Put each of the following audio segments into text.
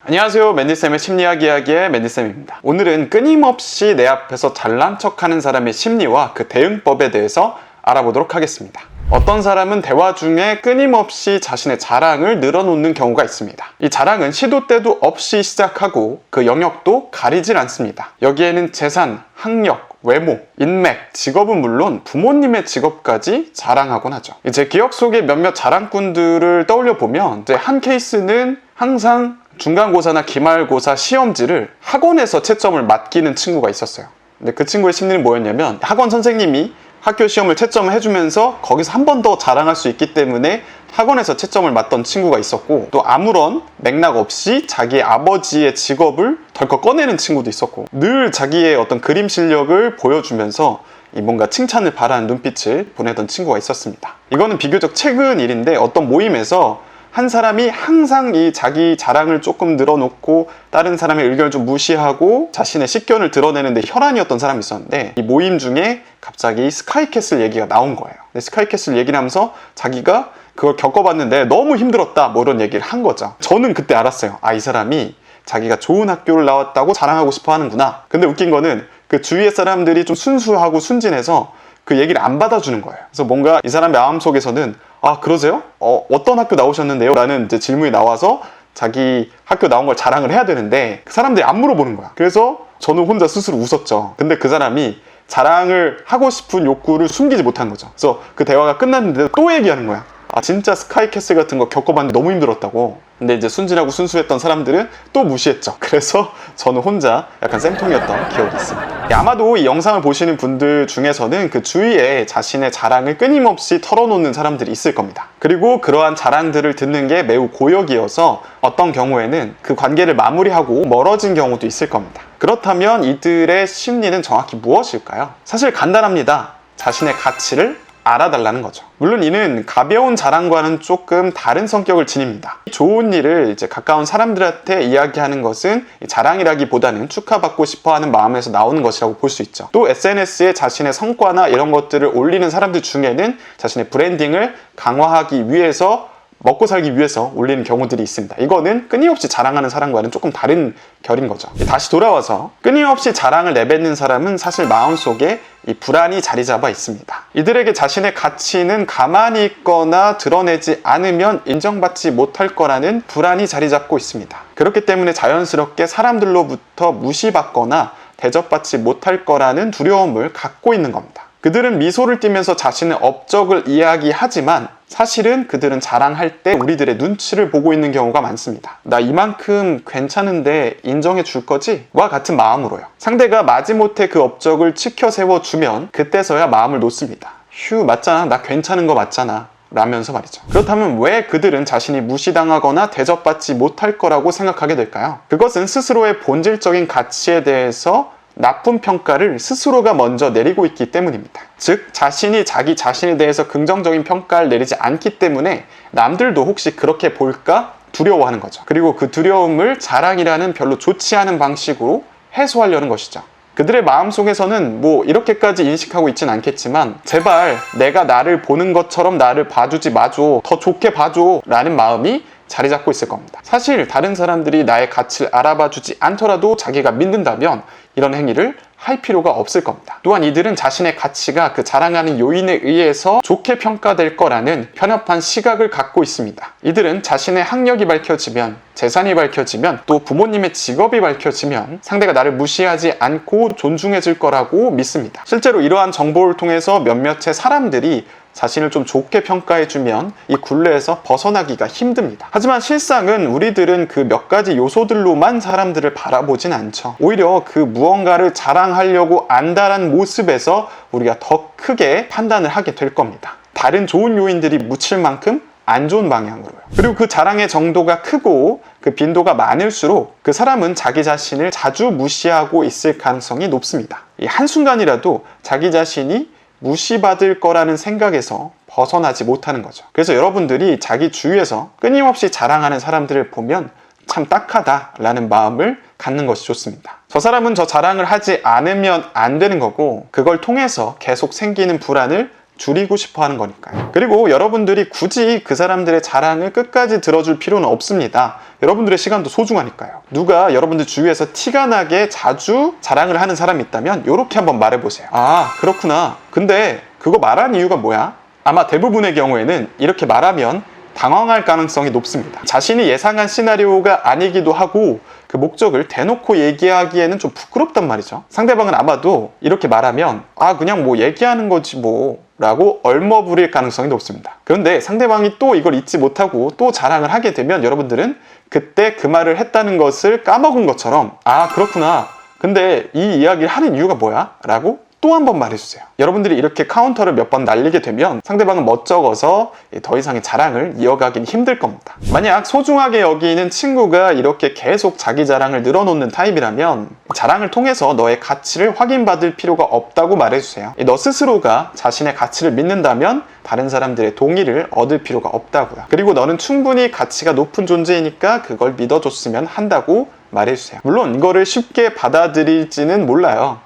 안녕하세요. 맨디쌤의 심리학 이야기의 맨디쌤입니다. 오늘은 끊임없이 내 앞에서 잘난 척하는 사람의 심리와 그 대응법에 대해서 알아보도록 하겠습니다. 어떤 사람은 대화 중에 끊임없이 자신의 자랑을 늘어놓는 경우가 있습니다. 이 자랑은 시도 때도 없이 시작하고 그 영역도 가리질 않습니다. 여기에는 재산, 학력, 외모, 인맥, 직업은 물론 부모님의 직업까지 자랑하곤 하죠. 제 기억 속에 몇몇 자랑꾼들을 떠올려 보면 한 케이스는 항상 중간고사나 기말고사 시험지를 학원에서 채점을 맡기는 친구가 있었어요. 근데 그 친구의 심리는 뭐였냐면 학원 선생님이 학교 시험을 채점을 해주면서 거기서 한 번 더 자랑할 수 있기 때문에 학원에서 채점을 맡던 친구가 있었고, 또 아무런 맥락 없이 자기의 아버지의 직업을 덜컥 꺼내는 친구도 있었고, 늘 자기의 어떤 그림 실력을 보여주면서 뭔가 칭찬을 바라는 눈빛을 보내던 친구가 있었습니다. 이거는 비교적 최근 일인데, 어떤 모임에서 한 사람이 항상 이 자기 자랑을 조금 늘어놓고 다른 사람의 의견을 좀 무시하고 자신의 식견을 드러내는데 혈안이었던 사람이 있었는데, 이 모임 중에 갑자기 스카이캐슬 얘기가 나온 거예요. 근데 스카이캐슬 얘기를 하면서 자기가 그걸 겪어봤는데 너무 힘들었다, 뭐 이런 얘기를 한 거죠. 저는 그때 알았어요. 이 사람이 자기가 좋은 학교를 나왔다고 자랑하고 싶어 하는구나. 근데 웃긴 거는 그 주위의 사람들이 좀 순수하고 순진해서 그 얘기를 안 받아주는 거예요. 그래서 뭔가 이 사람의 마음속에서는 그러세요? 어떤 학교 나오셨는데요? 라는 이제 질문이 나와서 자기 학교 나온 걸 자랑을 해야 되는데 그 사람들이 안 물어보는 거야. 그래서 저는 혼자 스스로 웃었죠. 근데 그 사람이 자랑을 하고 싶은 욕구를 숨기지 못한 거죠. 그래서 그 대화가 끝났는데 또 얘기하는 거야. 진짜 스카이캐슬 같은 거 겪어봤는데 너무 힘들었다고. 근데 이제 순진하고 순수했던 사람들은 또 무시했죠. 그래서 저는 혼자 약간 쌤통이었던 기억이 있습니다. 아마도 이 영상을 보시는 분들 중에서는 그 주위에 자신의 자랑을 끊임없이 털어놓는 사람들이 있을 겁니다. 그리고 그러한 자랑들을 듣는 게 매우 고역이어서 어떤 경우에는 그 관계를 마무리하고 멀어진 경우도 있을 겁니다. 그렇다면 이들의 심리는 정확히 무엇일까요? 사실 간단합니다. 자신의 가치를 알아달라는 거죠. 물론 이는 가벼운 자랑과는 조금 다른 성격을 지닙니다. 좋은 일을 이제 가까운 사람들한테 이야기하는 것은 자랑이라기보다는 축하받고 싶어하는 마음에서 나오는 것이라고 볼 수 있죠. 또 SNS에 자신의 성과나 이런 것들을 올리는 사람들 중에는 자신의 브랜딩을 강화하기 위해서, 먹고 살기 위해서 올리는 경우들이 있습니다. 이거는 끊임없이 자랑하는 사람과는 조금 다른 결인 거죠. 다시 돌아와서 끊임없이 자랑을 내뱉는 사람은 사실 마음속에 이 불안이 자리 잡아 있습니다. 이들에게 자신의 가치는 가만히 있거나 드러내지 않으면 인정받지 못할 거라는 불안이 자리 잡고 있습니다. 그렇기 때문에 자연스럽게 사람들로부터 무시받거나 대접받지 못할 거라는 두려움을 갖고 있는 겁니다. 그들은 미소를 띠면서 자신의 업적을 이야기하지만 사실은 그들은 자랑할 때 우리들의 눈치를 보고 있는 경우가 많습니다. 나 이만큼 괜찮은데 인정해 줄 거지? 와 같은 마음으로요. 상대가 마지못해 그 업적을 치켜 세워주면 그때서야 마음을 놓습니다. 휴, 맞잖아. 나 괜찮은 거 맞잖아. 라면서 말이죠. 그렇다면 왜 그들은 자신이 무시당하거나 대접받지 못할 거라고 생각하게 될까요? 그것은 스스로의 본질적인 가치에 대해서 나쁜 평가를 스스로가 먼저 내리고 있기 때문입니다. 즉, 자신이 자기 자신에 대해서 긍정적인 평가를 내리지 않기 때문에 남들도 혹시 그렇게 볼까 두려워하는 거죠. 그리고 그 두려움을 자랑이라는 별로 좋지 않은 방식으로 해소하려는 것이죠. 그들의 마음속에서는 이렇게까지 인식하고 있진 않겠지만 제발 내가 나를 보는 것처럼 나를 봐주지 마줘, 더 좋게 봐줘 라는 마음이 자리 잡고 있을 겁니다. 사실 다른 사람들이 나의 가치를 알아봐주지 않더라도 자기가 믿는다면 이런 행위를 할 필요가 없을 겁니다. 또한 이들은 자신의 가치가 그 자랑하는 요인에 의해서 좋게 평가될 거라는 편협한 시각을 갖고 있습니다. 이들은 자신의 학력이 밝혀지면, 재산이 밝혀지면, 또 부모님의 직업이 밝혀지면 상대가 나를 무시하지 않고 존중해줄 거라고 믿습니다. 실제로 이러한 정보를 통해서 몇몇의 사람들이 자신을 좀 좋게 평가해주면 이 굴레에서 벗어나기가 힘듭니다. 하지만 실상은 우리들은 그 몇 가지 요소들로만 사람들을 바라보진 않죠. 오히려 그 무언가를 자랑하려고 안달한 모습에서 우리가 더 크게 판단을 하게 될 겁니다. 다른 좋은 요인들이 묻힐 만큼 안 좋은 방향으로요. 그리고 그 자랑의 정도가 크고 그 빈도가 많을수록 그 사람은 자기 자신을 자주 무시하고 있을 가능성이 높습니다. 이 한순간이라도 자기 자신이 무시받을 거라는 생각에서 벗어나지 못하는 거죠. 그래서 여러분들이 자기 주위에서 끊임없이 자랑하는 사람들을 보면 참 딱하다라는 마음을 갖는 것이 좋습니다. 저 사람은 저 자랑을 하지 않으면 안 되는 거고 그걸 통해서 계속 생기는 불안을 줄이고 싶어 하는 거니까요. 그리고 여러분들이 굳이 그 사람들의 자랑을 끝까지 들어줄 필요는 없습니다. 여러분들의 시간도 소중하니까요. 누가 여러분들 주위에서 티가 나게 자주 자랑을 하는 사람이 있다면 이렇게 한번 말해보세요. 아, 그렇구나. 근데 그거 말한 이유가 뭐야? 아마 대부분의 경우에는 이렇게 말하면 당황할 가능성이 높습니다. 자신이 예상한 시나리오가 아니기도 하고 그 목적을 대놓고 얘기하기에는 좀 부끄럽단 말이죠. 상대방은 아마도 이렇게 말하면 아, 그냥 뭐 얘기하는 거지 뭐 라고 얼머부릴 가능성이 높습니다. 그런데 상대방이 또 이걸 잊지 못하고 또 자랑을 하게 되면 여러분들은 그때 그 말을 했다는 것을 까먹은 것처럼 아, 그렇구나. 근데 이 이야기를 하는 이유가 뭐야? 라고 또 한 번 말해주세요. 여러분들이 이렇게 카운터를 몇 번 날리게 되면 상대방은 멋쩍어서 더 이상의 자랑을 이어가긴 힘들 겁니다. 만약 소중하게 여기는 친구가 이렇게 계속 자기 자랑을 늘어놓는 타입이라면 자랑을 통해서 너의 가치를 확인받을 필요가 없다고 말해주세요. 너 스스로가 자신의 가치를 믿는다면 다른 사람들의 동의를 얻을 필요가 없다고요. 그리고 너는 충분히 가치가 높은 존재이니까 그걸 믿어줬으면 한다고 말해주세요. 물론 이거를 쉽게 받아들일지는 몰라요.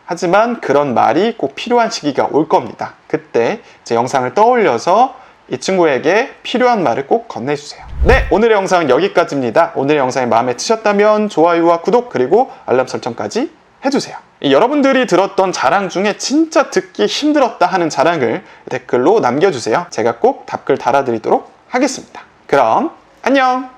하지만 그런 말이 꼭 필요한 시기가 올 겁니다. 그때 제 영상을 떠올려서 이 친구에게 필요한 말을 꼭 건네주세요. 네, 오늘의 영상은 여기까지입니다. 오늘의 영상이 마음에 드셨다면 좋아요와 구독 그리고 알람 설정까지 해주세요. 여러분들이 들었던 자랑 중에 진짜 듣기 힘들었다 하는 자랑을 댓글로 남겨주세요. 제가 꼭 답글 달아드리도록 하겠습니다. 그럼 안녕!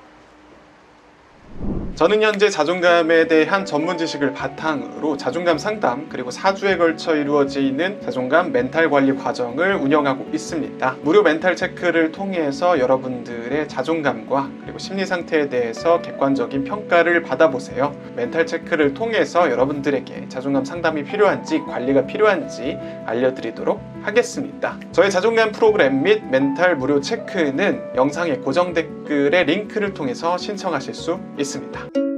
저는 현재 자존감에 대한 전문 지식을 바탕으로 자존감 상담 그리고 4주에 걸쳐 이루어지는 자존감 멘탈 관리 과정을 운영하고 있습니다. 무료 멘탈 체크를 통해서 여러분들의 자존감과 그리고 심리 상태에 대해서 객관적인 평가를 받아보세요. 멘탈 체크를 통해서 여러분들에게 자존감 상담이 필요한지 관리가 필요한지 알려드리도록 하겠습니다. 저의 자존감 프로그램 및 멘탈 무료 체크는 영상의 고정 댓글의 링크를 통해서 신청하실 수 있습니다.